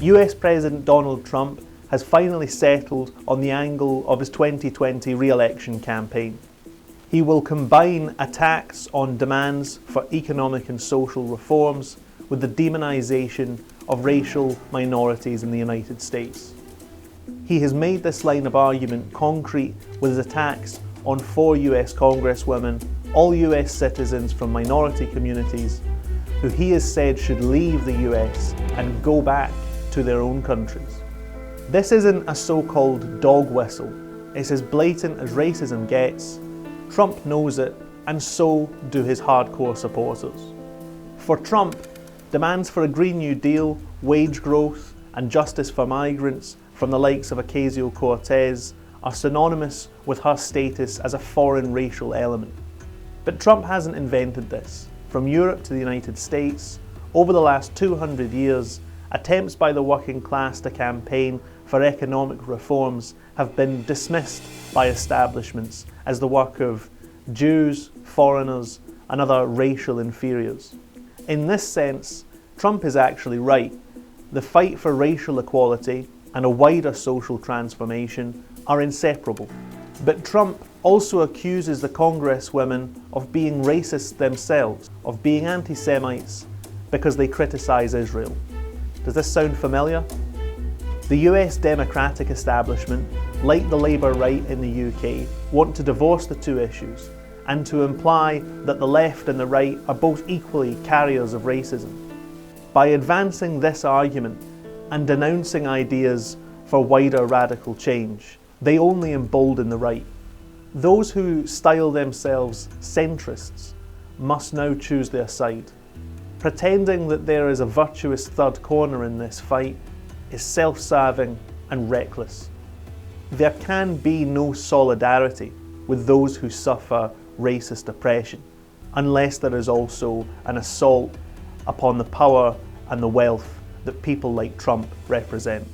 US President Donald Trump has finally settled on the angle of his 2020 re-election campaign. He will combine attacks on demands for economic and social reforms with the demonization of racial minorities in the United States. He has made this line of argument concrete with his attacks on 4 US Congresswomen, all US citizens from minority communities, who he has said should leave the US and go back to their own countries. This isn't a so-called dog whistle. It's as blatant as racism gets. Trump knows it, and so do his hardcore supporters. For Trump, demands for a Green New Deal, wage growth, and justice for migrants from the likes of Ocasio-Cortez are synonymous with her status as a foreign racial element. But Trump hasn't invented this. From Europe to the United States, over the last 200 years, attempts by the working class to campaign for economic reforms have been dismissed by establishments as the work of Jews, foreigners, and other racial inferiors. In this sense, Trump is actually right. The fight for racial equality and a wider social transformation are inseparable. But Trump also accuses the Congresswomen of being racist themselves, of being anti-Semites because they criticize Israel. Does this sound familiar? The US Democratic establishment, like the Labour right in the UK, want to divorce the two issues and to imply that the left and the right are both equally carriers of racism. By advancing this argument and denouncing ideas for wider radical change, they only embolden the right. Those who style themselves centrists must now choose their side. Pretending that there is a virtuous third corner in this fight is self-serving and reckless. There can be no solidarity with those who suffer racist oppression, unless there is also an assault upon the power and the wealth that people like Trump represent.